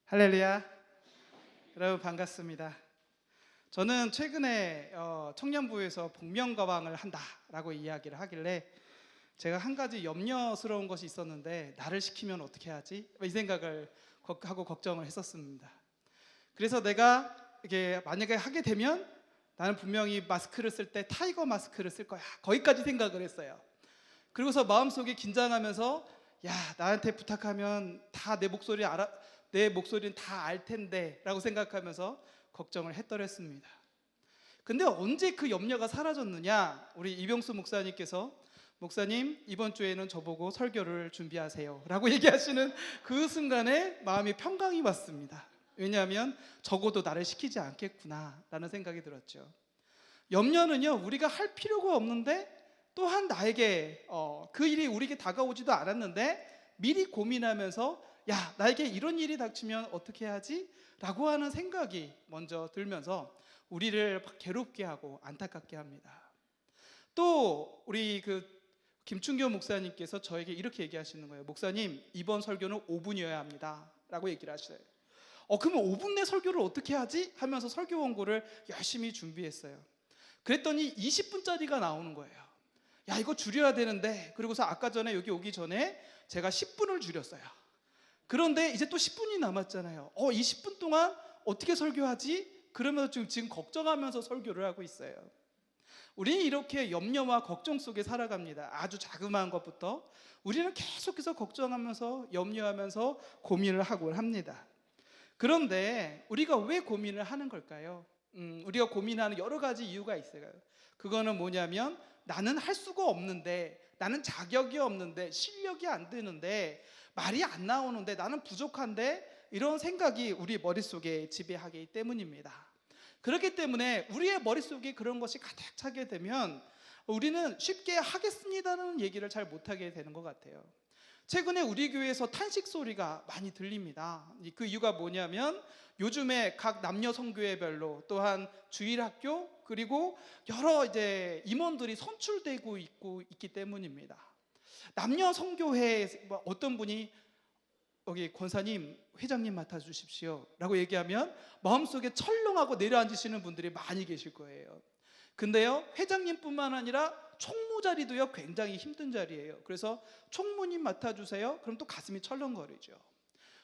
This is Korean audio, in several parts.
할렐루야. 여러분 반갑습니다. 저는 최근에 청년부에서 복면가왕을 한다라고 이야기를 하길래 제가 한 가지 염려스러운 것이 있었는데, 나를 시키면 어떻게 하지? 이 생각을 하고 걱정을 했었습니다. 그래서 내가 이게 만약에 하게 되면 나는 분명히 마스크를 쓸 때 타이거 마스크를 쓸 거야, 거기까지 생각을 했어요. 그리고서 마음속에 긴장하면서, 야, 나한테 부탁하면 다 내 목소리는 다 알 텐데 라고 생각하면서 걱정을 했더랬습니다. 근데 언제 그 염려가 사라졌느냐? 우리 이병수 목사님께서, 목사님 이번 주에는 저보고 설교를 준비하세요 라고 얘기하시는 그 순간에 마음이 평강이 왔습니다. 왜냐하면 적어도 나를 시키지 않겠구나 라는 생각이 들었죠. 염려는요, 우리가 할 필요가 없는데 또한 나에게 그 일이 우리에게 다가오지도 않았는데 미리 고민하면서, 야, 나에게 이런 일이 닥치면 어떻게 하지? 라고 하는 생각이 먼저 들면서 우리를 괴롭게 하고 안타깝게 합니다. 또 우리 김충교 목사님께서 저에게 이렇게 얘기하시는 거예요. 목사님, 이번 설교는 5분이어야 합니다 라고 얘기를 하셔요. 그러면 5분 내 설교를 어떻게 하지? 하면서 설교 원고를 열심히 준비했어요. 그랬더니 20분짜리가 나오는 거예요. 야, 이거 줄여야 되는데. 그리고서 아까 전에 여기 오기 전에 제가 10분을 줄였어요. 그런데 이제 또 10분이 남았잖아요. 20분 동안 어떻게 설교하지? 그러면서 지금 걱정하면서 설교를 하고 있어요. 우리는 이렇게 염려와 걱정 속에 살아갑니다. 아주 자그마한 것부터 우리는 계속해서 걱정하면서 염려하면서 고민을 하곤 합니다. 그런데 우리가 왜 고민을 하는 걸까요? 우리가 고민하는 여러 가지 이유가 있어요. 그거는 뭐냐면, 나는 할 수가 없는데, 나는 자격이 없는데, 실력이 안 되는데, 말이 안 나오는데, 나는 부족한데, 이런 생각이 우리 머릿속에 지배하기 때문입니다. 그렇기 때문에 우리의 머릿속에 그런 것이 가득 차게 되면 우리는 쉽게 하겠습니다는 얘기를 잘 못하게 되는 것 같아요. 최근에 우리 교회에서 탄식 소리가 많이 들립니다. 그 이유가 뭐냐면, 요즘에 각 남녀 성교회별로, 또한 주일학교, 그리고 여러 이제 임원들이 선출되고 있기 때문입니다. 남녀 성교회에 어떤 분이 여기 권사님, 회장님 맡아주십시오 라고 얘기하면 마음속에 철렁하고 내려앉으시는 분들이 많이 계실 거예요. 근데요, 회장님뿐만 아니라 총무 자리도요, 굉장히 힘든 자리예요. 그래서 총무님 맡아주세요. 그럼 또 가슴이 철렁거리죠.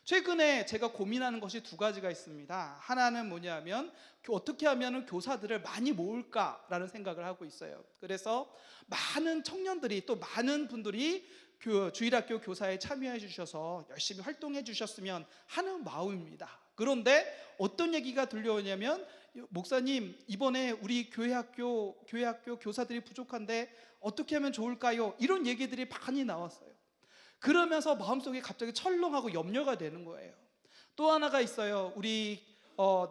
최근에 제가 고민하는 것이 두 가지가 있습니다. 하나는 뭐냐면, 어떻게 하면 교사들을 많이 모을까라는 생각을 하고 있어요. 그래서 많은 청년들이, 또 많은 분들이 주일학교 교사에 참여해 주셔서 열심히 활동해 주셨으면 하는 마음입니다. 그런데 어떤 얘기가 들려오냐면, 목사님, 이번에 우리 교회학교 교사들이 부족한데 어떻게 하면 좋을까요? 이런 얘기들이 많이 나왔어요. 그러면서 마음속에 갑자기 철렁하고 염려가 되는 거예요. 또 하나가 있어요. 우리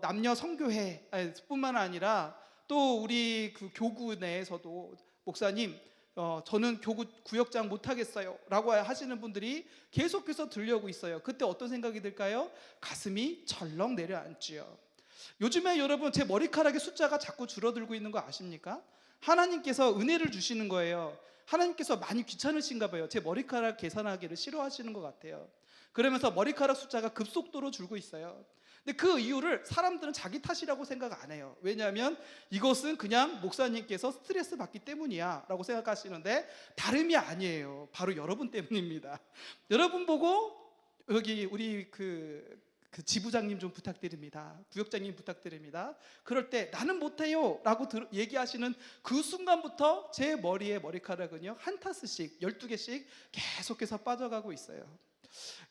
남녀 성교회 뿐만 아니라 또 우리 교구 내에서도, 목사님, 저는 교구 구역장 못하겠어요 라고 하시는 분들이 계속해서 들려오고 있어요. 그때 어떤 생각이 들까요? 가슴이 철렁 내려앉지요. 요즘에 여러분, 제 머리카락의 숫자가 자꾸 줄어들고 있는 거 아십니까? 하나님께서 은혜를 주시는 거예요. 하나님께서 많이 귀찮으신가 봐요. 제 머리카락 계산하기를 싫어하시는 것 같아요. 그러면서 머리카락 숫자가 급속도로 줄고 있어요. 근데 그 이유를 사람들은 자기 탓이라고 생각 안 해요. 왜냐하면 이것은 그냥 목사님께서 스트레스 받기 때문이야 라고 생각하시는데, 다름이 아니에요. 바로 여러분 때문입니다. 여러분 보고, 여기 우리 지부장님 좀 부탁드립니다, 구역장님 부탁드립니다, 그럴 때 나는 못해요 라고 얘기하시는 그 순간부터 제 머리카락은요, 한 타스씩 12개씩 계속해서 빠져가고 있어요.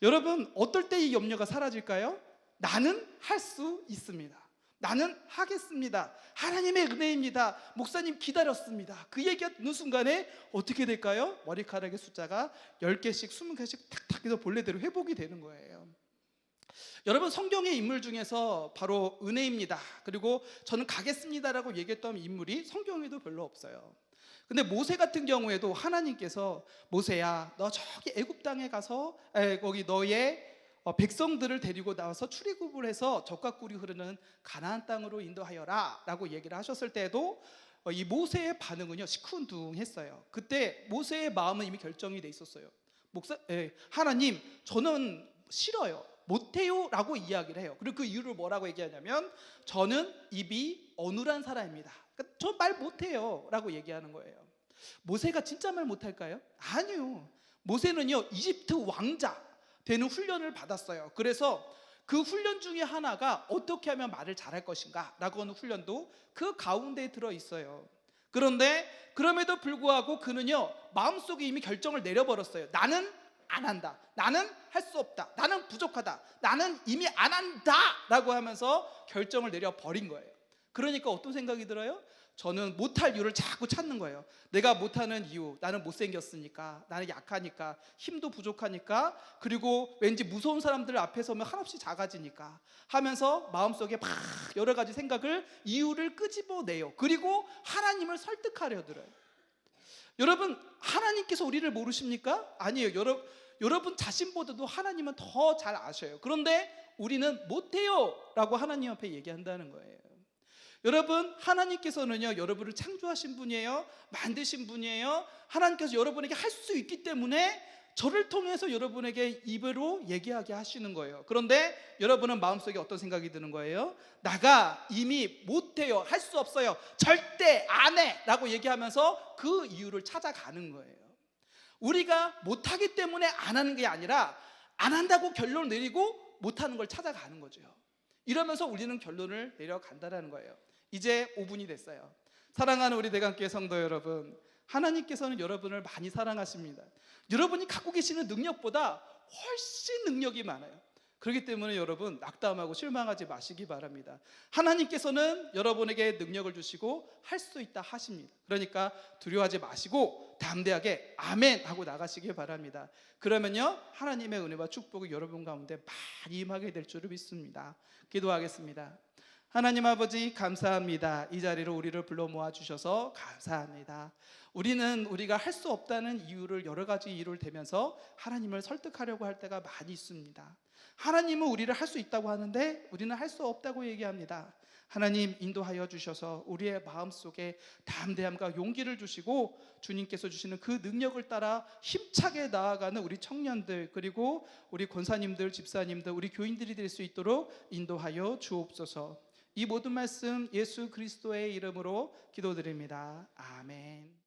여러분, 어떨 때 이 염려가 사라질까요? 나는 할 수 있습니다, 나는 하겠습니다, 하나님의 은혜입니다, 목사님 기다렸습니다, 그 얘기가 듣는 순간에 어떻게 될까요? 머리카락의 숫자가 10개씩 20개씩 탁탁 해서 본래대로 회복이 되는 거예요. 여러분, 성경의 인물 중에서 바로 은혜입니다, 그리고 저는 가겠습니다라고 얘기했던 인물이 성경에도 별로 없어요. 근데 모세 같은 경우에도 하나님께서, 모세야, 너 저기 애굽 땅에 가서 거기 너의 백성들을 데리고 나와서 출애굽을 해서 젖과 꿀이 흐르는 가나안 땅으로 인도하여라 라고 얘기를 하셨을 때도 이 모세의 반응은요, 시큰둥했어요. 그때 모세의 마음은 이미 결정이 돼 있었어요. 하나님, 저는 싫어요. 못해요라고 이야기를 해요. 그리고 그 이유를 뭐라고 얘기하냐면 저는 입이 어눌한 사람입니다. 그러니까 저 말 못해요라고 얘기하는 거예요. 모세가 진짜 말 못할까요? 아니요. 모세는요 이집트 왕자 되는 훈련을 받았어요. 그래서 그 훈련 중에 하나가 어떻게 하면 말을 잘할 것인가 라고 하는 훈련도 그 가운데에 들어있어요. 그런데 그럼에도 불구하고 그는요 마음속에 이미 결정을 내려버렸어요. 나는 안 한다. 나는 할 수 없다. 나는 부족하다. 나는 이미 안 한다 라고 하면서 결정을 내려버린 거예요. 그러니까 어떤 생각이 들어요? 저는 못할 이유를 자꾸 찾는 거예요. 내가 못하는 이유, 나는 못생겼으니까, 나는 약하니까, 힘도 부족하니까, 그리고 왠지 무서운 사람들 앞에 서면 한없이 작아지니까 하면서 마음속에 막 여러 가지 생각을, 이유를 끄집어내요. 그리고 하나님을 설득하려 들어요. 여러분, 하나님께서 우리를 모르십니까? 아니에요. 여러분 자신보다도 하나님은 더 잘 아셔요. 그런데 우리는 못해요 라고 하나님 앞에 얘기한다는 거예요. 여러분, 하나님께서는요 여러분을 창조하신 분이에요. 만드신 분이에요. 하나님께서 여러분에게 할 수 있기 때문에 저를 통해서 여러분에게 입으로 얘기하게 하시는 거예요. 그런데 여러분은 마음속에 어떤 생각이 드는 거예요? 나가 이미 못해요, 할 수 없어요, 절대 안 해 라고 얘기하면서 그 이유를 찾아가는 거예요. 우리가 못하기 때문에 안 하는 게 아니라 안 한다고 결론을 내리고 못하는 걸 찾아가는 거죠. 이러면서 우리는 결론을 내려간다는 거예요. 이제 5분이 됐어요. 사랑하는 우리 대강교회 성도 여러분, 하나님께서는 여러분을 많이 사랑하십니다. 여러분이 갖고 계시는 능력보다 훨씬 능력이 많아요. 그렇기 때문에 여러분 낙담하고 실망하지 마시기 바랍니다. 하나님께서는 여러분에게 능력을 주시고 할 수 있다 하십니다. 그러니까 두려워하지 마시고 담대하게 아멘 하고 나가시기 바랍니다. 그러면요 하나님의 은혜와 축복이 여러분 가운데 많이 임하게 될 줄을 믿습니다. 기도하겠습니다. 하나님 아버지 감사합니다. 이 자리로 우리를 불러 모아주셔서 감사합니다. 우리는 우리가 할 수 없다는 이유를 여러 가지 이유를 대면서 하나님을 설득하려고 할 때가 많이 있습니다. 하나님은 우리를 할 수 있다고 하는데 우리는 할 수 없다고 얘기합니다. 하나님 인도하여 주셔서 우리의 마음속에 담대함과 용기를 주시고 주님께서 주시는 그 능력을 따라 힘차게 나아가는 우리 청년들, 그리고 우리 권사님들, 집사님들, 우리 교인들이 될 수 있도록 인도하여 주옵소서. 이 모든 말씀 예수 그리스도의 이름으로 기도드립니다. 아멘.